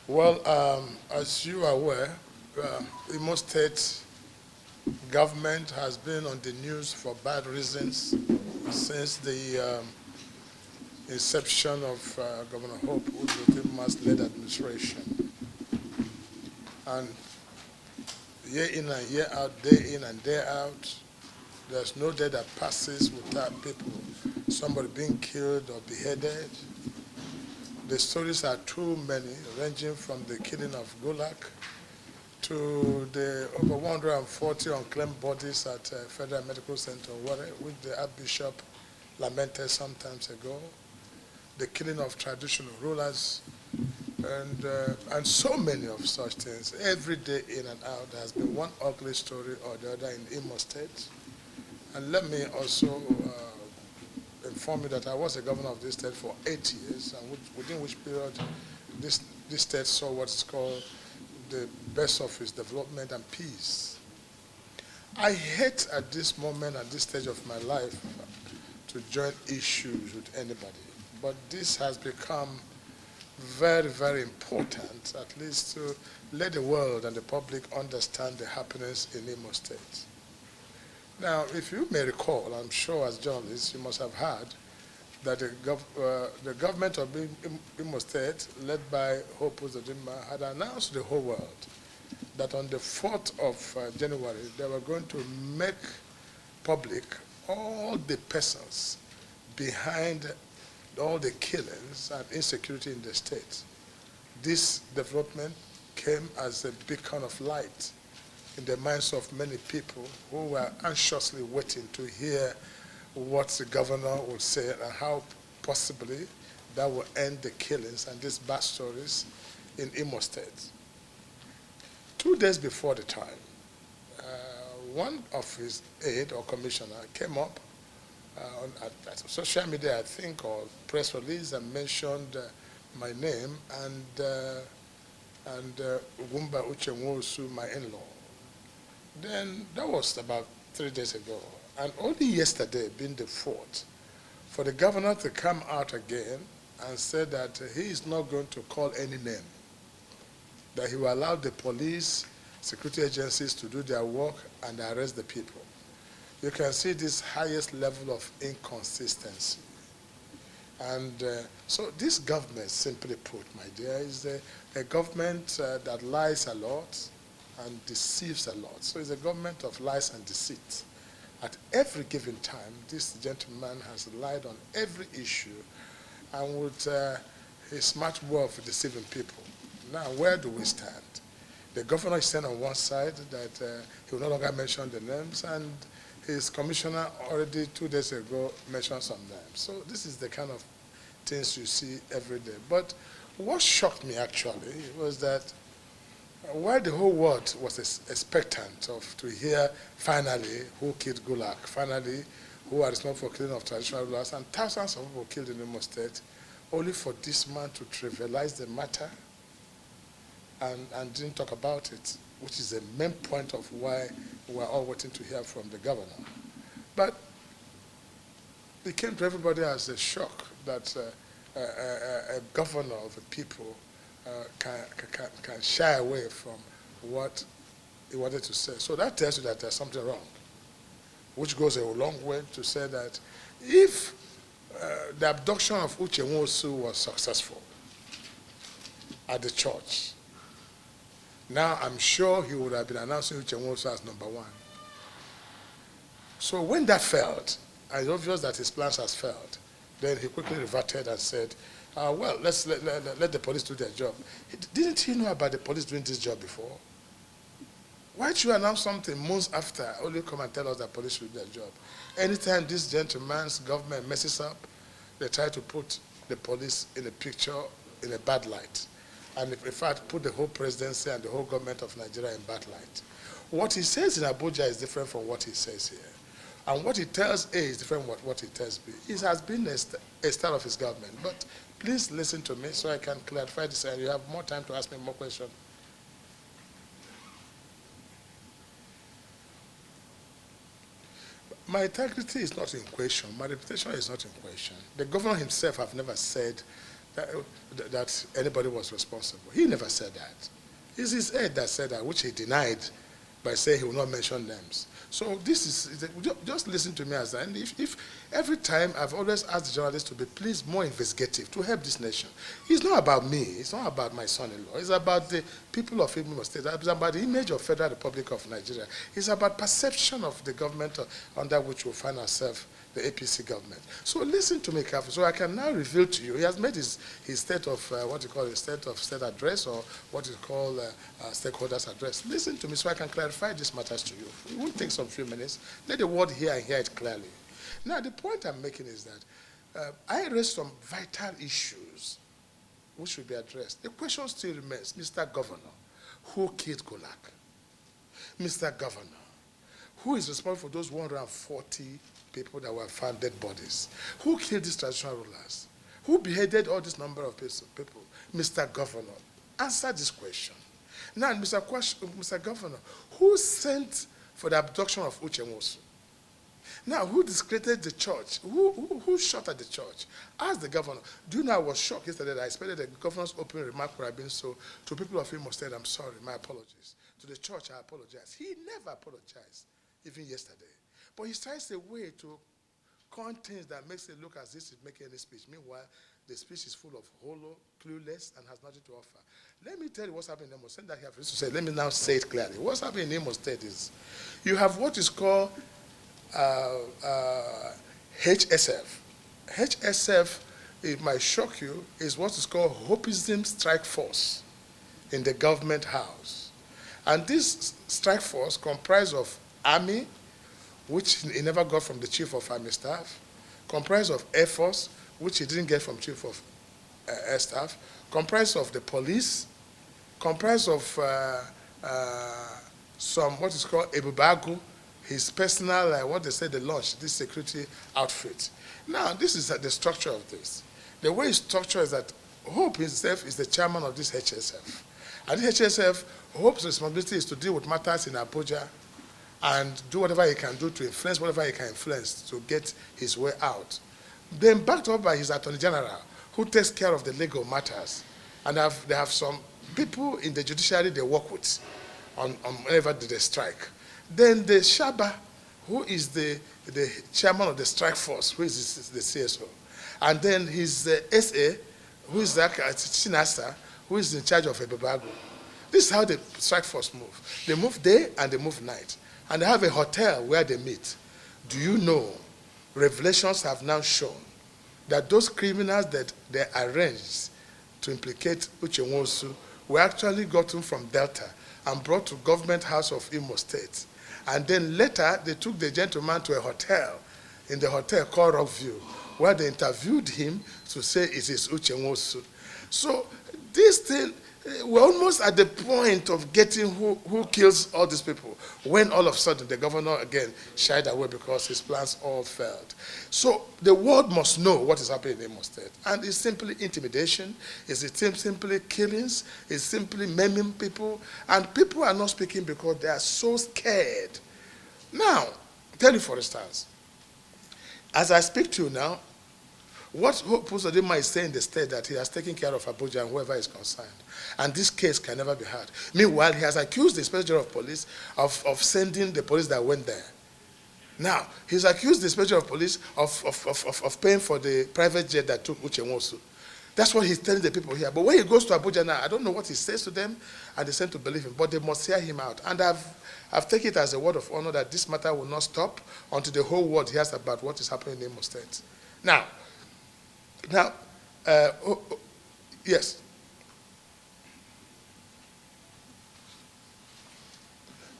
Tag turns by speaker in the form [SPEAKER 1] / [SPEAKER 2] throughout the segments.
[SPEAKER 1] Well, as you are aware, Imo State government has been on the news for bad reasons since the inception of Governor Hope Uzodinma's led administration. And year in and year out, day in and day out, there's no day that passes without people, somebody being killed or beheaded. The stories are too many, ranging from the killing of Gulag to the over 140 unclaimed bodies at Federal Medical Center, which the Archbishop lamented some times ago, the killing of traditional rulers, and so many of such things. Every day in and out, there has been one ugly story or the other in Imo State. And let me also inform you that I was a governor of this state for 8 years, and within which period this state saw what's called the best of its development and peace. I hate at this moment, at this stage of my life, to join issues with anybody, but this has become very, very important, at least to let the world and the public understand the happenings in Imo State. Now, if you may recall, I'm sure as journalists you must have heard that the government of Imo State, led by Hope Uzodinma, had announced to the whole world that on the 4th of January, they were going to make public all the persons behind all the killings and insecurity in the state. This development came as a beacon of light in the minds of many people who were anxiously waiting to hear what the governor would say and how possibly that will end the killings and these bad stories in Imo State. 2 days before the time, one of his aide or commissioner came up at social media, I think, or press release, and mentioned my name and Ugumba Uchenwosu, my in-law. Then that was about 3 days ago. And only yesterday, being the 4th, for the governor to come out again and say that he is not going to call any name, that he will allow the police, security agencies to do their work and arrest the people. You can see this highest level of inconsistency. And so this government, simply put, my dear, is a government that lies a lot and deceives a lot. So it's a government of lies and deceit. At every given time, this gentleman has lied on every issue and with his smart way of deceiving people. Now, where do we stand? The governor is saying on one side that he will no longer mention the names, and his commissioner already 2 days ago mentioned some names. So this is the kind of things you see every day. But what shocked me actually was that while the whole world was expectant to hear finally who killed Gulag, finally who are responsible for killing of traditional rulers, and thousands of people killed in Imo State, only for this man to trivialize the matter and didn't talk about it, which is the main point of why we're all waiting to hear from the governor. But it came to everybody as a shock that a governor of the people can shy away from what he wanted to say. So that tells you that there's something wrong, which goes a long way to say that if the abduction of Uche Nwosu was successful at the church, now I'm sure he would have been announcing Uche Nwosu as #1. So when that failed, and it's obvious that his plans has failed, then he quickly reverted and said, well, let's let the police do their job. Didn't he know about the police doing this job before? Why did you announce something months after, only come and tell us that police should do their job? Anytime this gentleman's government messes up, they try to put the police in a picture in a bad light. And in fact, put the whole presidency and the whole government of Nigeria in bad light. What he says in Abuja is different from what he says here. And what he tells A is different from what he tells B. It has been a style of his government. But please listen to me so I can clarify this, and you have more time to ask me more questions. My integrity is not in question. My reputation is not in question. The governor himself have never said that anybody was responsible. He never said that. It's his head that said that, which he denied by saying he will not mention names. So this is, just listen to me as that. And if every time I've always asked the journalists to be please more investigative to help this nation. It's not about me. It's not about my son-in-law. It's about the people of Imo State. It's about the image of Federal Republic of Nigeria. It's about perception of the government under which we find ourselves, the APC government. So listen to me carefully. So I can now reveal to you, he has made his state of, what you call a state of state address, or what you call stakeholders address. Listen to me so I can clarify these matters to you. It won't take some few minutes. Let the word hear and hear it clearly. Now, the point I'm making is that I raised some vital issues which should be addressed. The question still remains, Mr. Governor, who killed Gulak? Mr. Governor, who is responsible for those 140 people that were found dead bodies? Who killed these traditional rulers? Who beheaded all this number of people? Mr. Governor, answer this question. Now, Mr. Governor, who sent for the abduction of Uche Nwosu? Now, who discredited the church? Who shot at the church? Ask the governor. Do you know I was shocked yesterday that I expected the governor's opening remark would have been so, to people of Imo State, I'm sorry, my apologies. To the church, I apologize. He never apologized, even yesterday. But he tries a way to coin things that makes it look as if he's making any speech. Meanwhile, the speech is full of hollow, clueless, and has nothing to offer. Let me tell you what's happening in Imo State that he has to say. Let me now say it clearly. What's happening in Imo State is you have what is called HSF. HSF, it might shock you, is what is called Hopism Strike Force in the government house. And this strike force comprised of Army, which he never got from the Chief of Army Staff, comprised of Air Force, which he didn't get from Chief of Air Staff, comprised of the police, comprised of some what is called Ebubagu, his personal, what they say they launched, this security outfit. Now, this is the structure of this. The way it's structured is that Hope himself is the chairman of this HSF. And the HSF, Hope's responsibility is to deal with matters in Abuja and do whatever he can do to influence whatever he can influence to get his way out. Then backed up by his Attorney General, who takes care of the legal matters. And they have some people in the judiciary they work with on whenever they strike. Then the Shaba, who is the chairman of the strike force, who is the CSO. And then his SA, who is the Chinasa, who is in charge of Ebebago. This is how the strike force move. They move day and they move night. And they have a hotel where they meet. Do you know, revelations have now shown that those criminals that they arranged to implicate Uche Nwosu were actually gotten from Delta and brought to government house of Imo State. And then later, they took the gentleman to a hotel, in the hotel called Rockview, where they interviewed him to say it is Uche Nwosu. So this thing, we're almost at the point of getting who kills all these people, when all of a sudden the governor again shied away because his plans all failed. So the world must know what is happening in Imo State. And it's simply intimidation, it's simply killings, it's simply maiming people, and people are not speaking because they are so scared. Now, tell you for instance, as I speak to you now, what Hope Uzodinma is saying in the state that he has taken care of Abuja and whoever is concerned. And this case can never be heard. Meanwhile, he has accused the Inspector General of Police of sending the police that went there. Now, he's accused the Inspector General of Police of paying for the private jet that took Uche Nwosu. That's what he's telling the people here. But when he goes to Abuja now, I don't know what he says to them, and they seem to believe him, but they must hear him out. And I've taken it as a word of honor that this matter will not stop until the whole world hears about what is happening in Imo State. Now, yes.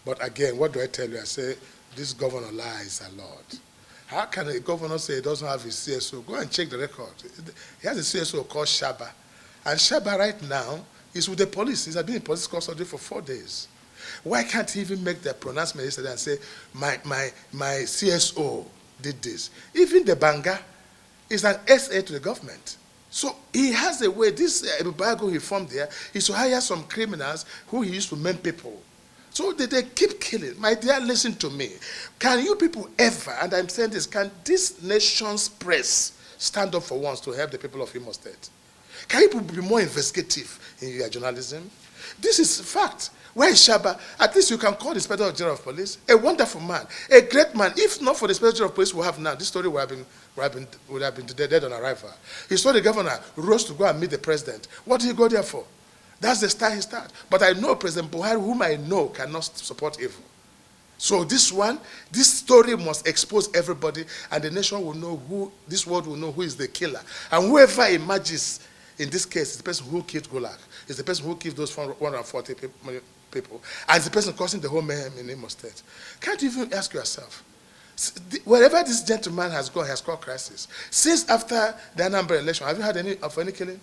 [SPEAKER 1] But again, what do I tell you? I say, this governor lies a lot. How can a governor say he doesn't have his CSO? Go and check the record. He has a CSO called Shaba. And Shaba right now is with the police. He's been in police custody for 4 days. Why can't he even make the pronouncement yesterday and say, my CSO did this? Even the Banga is an SA to the government. So he has a way, this Ebubago he formed there, is to hire some criminals who he used to maim people. So they keep killing. My dear, listen to me. Can you people ever, and I'm saying this, can this nation's press stand up for once to help the people of Imo State? Can you be more investigative in your journalism? This is fact. Where is Shaba? At least you can call the Inspector General of Police. A wonderful man, a great man. If not for the Inspector General of Police we have now, this story would have been dead on arrival. He saw the governor rose to go and meet the president. What did he go there for? That's the start he started. But I know President Buhari, whom I know, cannot support evil. So this story must expose everybody, and the nation will know this world will know who is the killer. And whoever emerges in this case is the person who killed Gulag, is the person who killed those 140 people, and it's the person causing the whole mayhem in Imo State. Can't you even ask yourself, wherever this gentleman has gone, he has caused crisis. Since after the Anambra election, have you had any killing?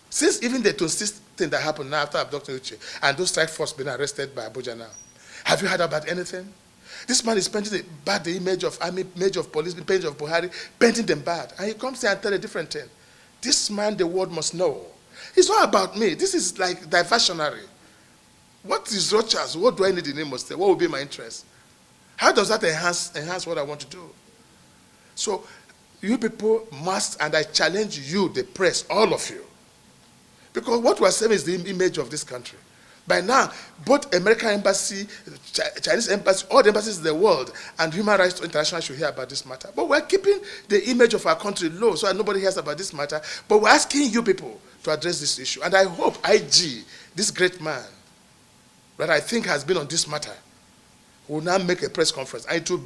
[SPEAKER 1] Since even the 26th thing that happened now after abducting Uche, and those strike force being arrested by Abuja now, have you heard about anything? This man is painting the image of army, image of police, image of Buhari, painting them bad. And he comes here and tells a different thing. This man, the world must know. It's not about me. This is like diversionary. What is Rochas? What do I need in Imo State? What will be my interest? How does that enhance what I want to do? So you people must, and I challenge you, the press, all of you. Because what we are saying is the image of this country. By now, both American embassy, Chinese embassy, all the embassies in the world, and Human Rights International should hear about this matter. But we're keeping the image of our country low so that nobody hears about this matter. But we're asking you people to address this issue. And I hope IG, this great man, that I think has been on this matter, will now make a press conference. And it will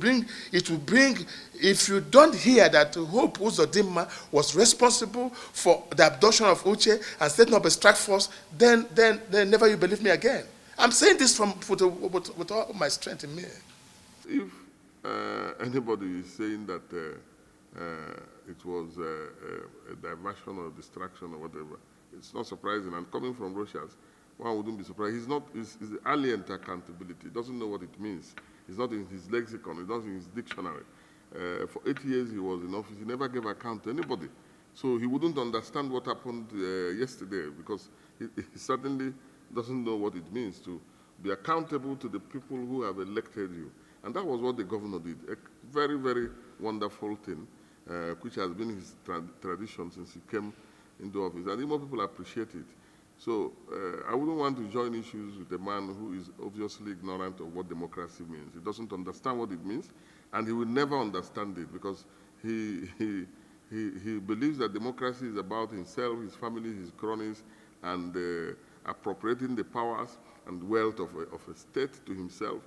[SPEAKER 1] bring, if you don't hear that Hope Uzodinma was responsible for the abduction of Uche and setting up a strike force, then never you believe me again. I'm saying this with all my strength in me.
[SPEAKER 2] If anybody is saying that it was a diversion or a distraction or whatever, it's not surprising. And coming from Rochas, one wouldn't be surprised. He's alien to accountability. He doesn't know what it means. It's not in his lexicon. It's not in his dictionary. For 8 years he was in office. He never gave account to anybody. So he wouldn't understand what happened yesterday, because he certainly doesn't know what it means to be accountable to the people who have elected you. And that was what the governor did. A very, very wonderful thing, which has been his tradition since he came into office. And more people appreciate it. So I wouldn't want to join issues with a man who is obviously ignorant of what democracy means. He doesn't understand what it means, and he will never understand it, because he believes that democracy is about himself, his family, his cronies, and appropriating the powers and wealth of a state to himself.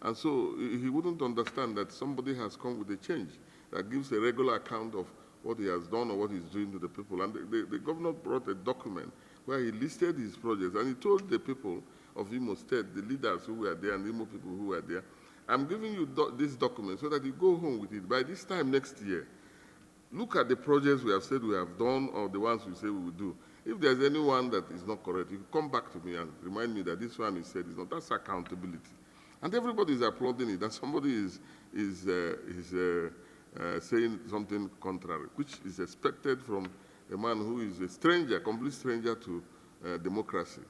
[SPEAKER 2] And so he wouldn't understand that somebody has come with a change that gives a regular account of what he has done or what he's doing to the people. And the governor brought a document where he listed his projects, and he told the people of Imo State, the leaders who were there and the Imo people who were there, I'm giving you this document so that you go home with it. By this time next year, look at the projects we have said we have done or the ones we say we will do. If there's anyone that is not correct, you come back to me and remind me that this one is said is not. That's accountability. And everybody is applauding it, and somebody is saying something contrary, which is expected from a man who is a stranger, complete stranger to democracy.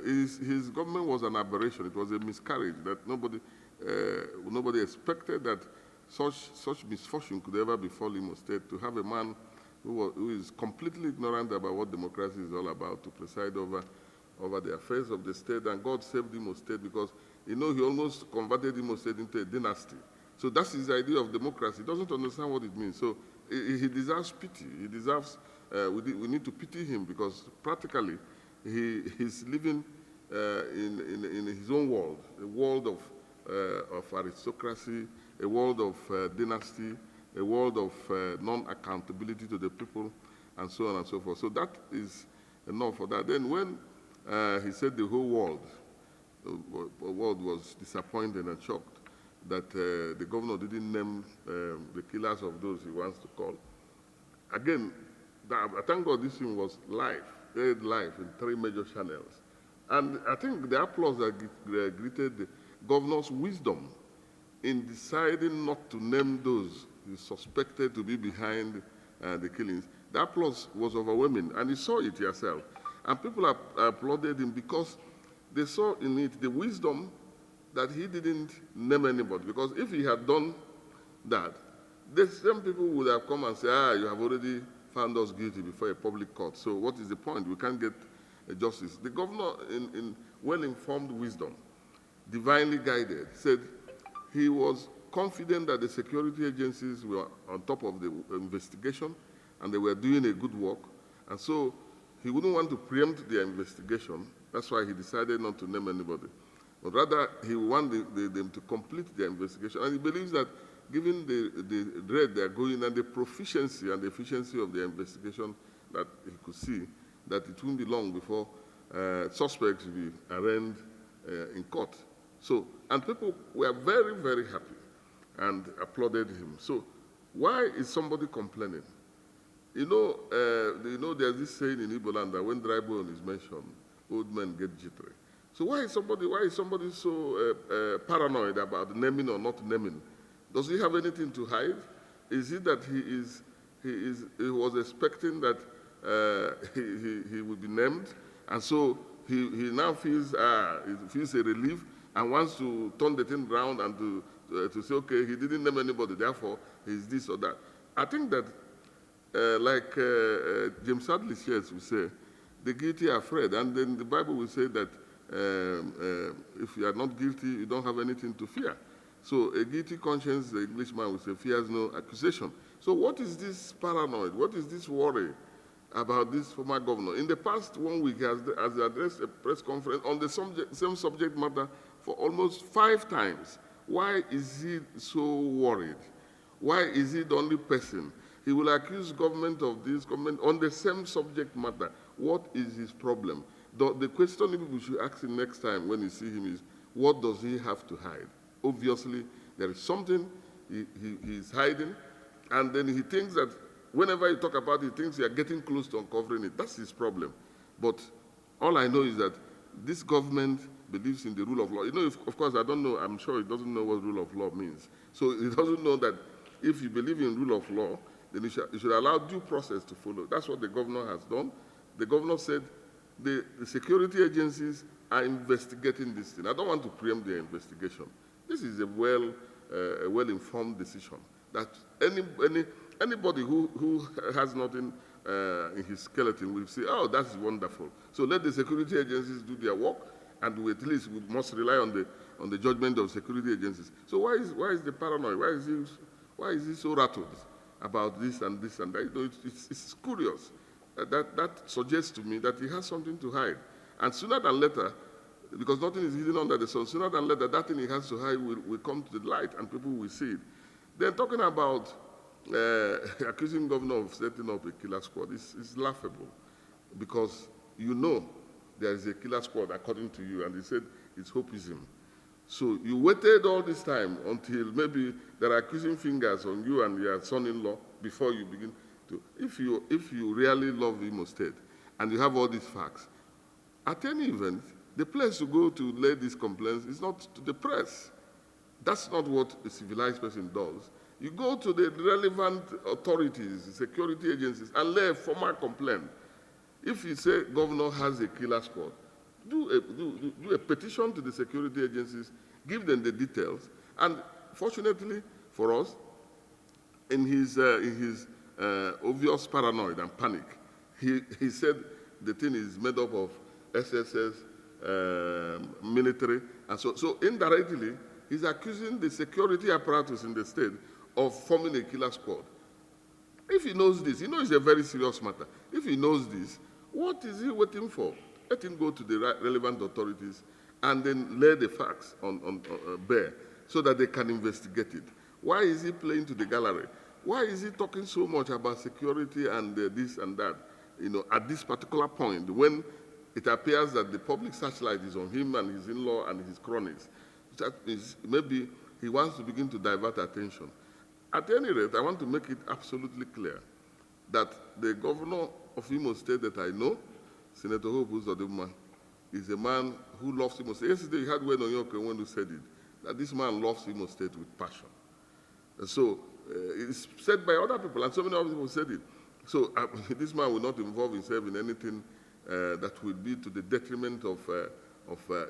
[SPEAKER 2] His government was an aberration. It was a miscarriage that nobody expected that such misfortune could ever befall Imo State, to have a man who is completely ignorant about what democracy is all about to preside over the affairs of the state. And God saved Imo State, because he almost converted Imo State into a dynasty. So that's his idea of democracy. He doesn't understand what it means. So he deserves pity. He deserves, we need to pity him, because practically he's living in his own world, a world of aristocracy, a world of dynasty, a world of non-accountability to the people, and so on and so forth. So that is enough for that. Then when he said the whole world was disappointed and shocked that the governor didn't name the killers of those he wants to call. Again, I thank God this thing was live, aired live in 3 major channels. And I think the applause that greeted the governor's wisdom in deciding not to name those suspected to be behind the killings, the applause was overwhelming, and you saw it yourself. And people applauded him because they saw in it the wisdom that he didn't name anybody. Because if he had done that, the same people would have come and said, you have already found us guilty before a public court. So what is the point? We can't get justice. The governor, in well-informed wisdom, divinely guided, said he was confident that the security agencies were on top of the investigation and they were doing a good work. And so he wouldn't want to preempt their investigation. That's why he decided not to name anybody. But rather, he wanted them to complete their investigation. And he believes that given the rate they are going and the proficiency and the efficiency of their investigation that he could see, that it won't be long before suspects will be arraigned in court. So, and people were very, very happy and applauded him. So why is somebody complaining? You know, there's this saying in Igbo land that when dry bone is mentioned, old men get jittery. So why is somebody so paranoid about naming or not naming? Does he have anything to hide? Is it that he was expecting that he would be named, and so he now feels a relief and wants to turn the thing around and to say, okay, he didn't name anybody, therefore he's this or that. I think that, like James Hadley shares, we say, the guilty are afraid, and then the Bible will say that if you are not guilty, you don't have anything to fear. So a guilty conscience, the Englishman will say, fears no accusation. So what is this paranoid? What is this worry about this former governor? In the past 1 week, he has addressed a press conference on the same subject matter for almost 5 times. Why is he so worried? Why is he the only person? He will accuse government of this, government on the same subject matter. What is his problem? The question people should ask him next time when you see him is, what does he have to hide? Obviously, there is something he's hiding, and then he thinks that whenever you talk about it, he thinks you are getting close to uncovering it. That's his problem. But all I know is that this government believes in the rule of law. You know, of course, I don't know, I'm sure he doesn't know what rule of law means. So he doesn't know that if you believe in rule of law, then you should allow due process to follow. That's what the governor has done. The governor said the security agencies are investigating this thing. I don't want to preempt their investigation. This is a well-informed decision that anybody who has nothing in his skeleton will say, oh, that's wonderful. So let the security agencies do their work, and we at least we must rely on the judgment of security agencies. So why is the paranoid? Why is he so rattled about this and this and that? You know, it's curious. That suggests to me that he has something to hide. And sooner than later, because nothing is hidden under the sun, sooner than later, that thing he has to hide will come to the light and people will see it. They're talking about accusing governor of setting up a killer squad. It's laughable because you know there is a killer squad according to you, and he said it's hopism. So you waited all this time until maybe there are accusing fingers on you and your son-in-law before you begin to. If you really love Imo State and you have all these facts, at any event, the place to go to lay these complaints is not to the press. That's not what a civilized person does. You go to the relevant authorities, the security agencies, and lay a formal complaint. If you say governor has a killer squad, do a petition to the security agencies, give them the details, and fortunately for us, in his obvious paranoid and panic, he said the thing is made up of SSS, military, and so indirectly, he's accusing the security apparatus in the state of forming a killer squad. If he knows this, he knows it's a very serious matter. If he knows this, what is he waiting for? Let him go to the relevant authorities and then lay the facts on bare so that they can investigate it. Why is he playing to the gallery? Why is he talking so much about security and this and that, you know, at this particular point when it appears that the public searchlight is on him and his in-law and his cronies? That means maybe he wants to begin to divert attention. At any rate, I want to make it absolutely clear that the governor of Imo State that I know, Senator Hope Uzodimma, is a man who loves Imo State. Yesterday, you had Wayne Onyoke when you said it, that this man loves Imo State with passion. And so it's said by other people, and so many other people said it. So this man will not involve himself in anything that will be to the detriment of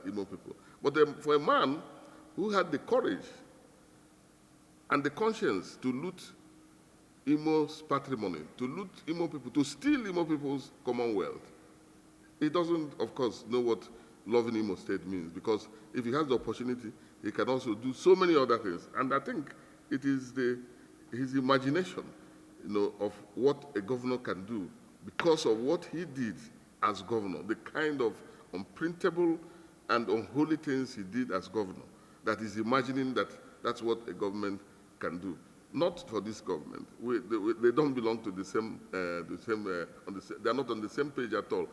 [SPEAKER 2] Imo people. But for a man who had the courage and the conscience to loot Imo's patrimony, to loot Imo people, to steal Imo people's commonwealth. He doesn't, of course, know what loving Imo State means, because if he has the opportunity, he can also do so many other things. And I think it is his imagination, of what a governor can do because of what he did as governor, the kind of unprintable and unholy things he did as governor, that is imagining that that's what a government can do. Not for this government. They don't belong to the same, they're not on the same page at all.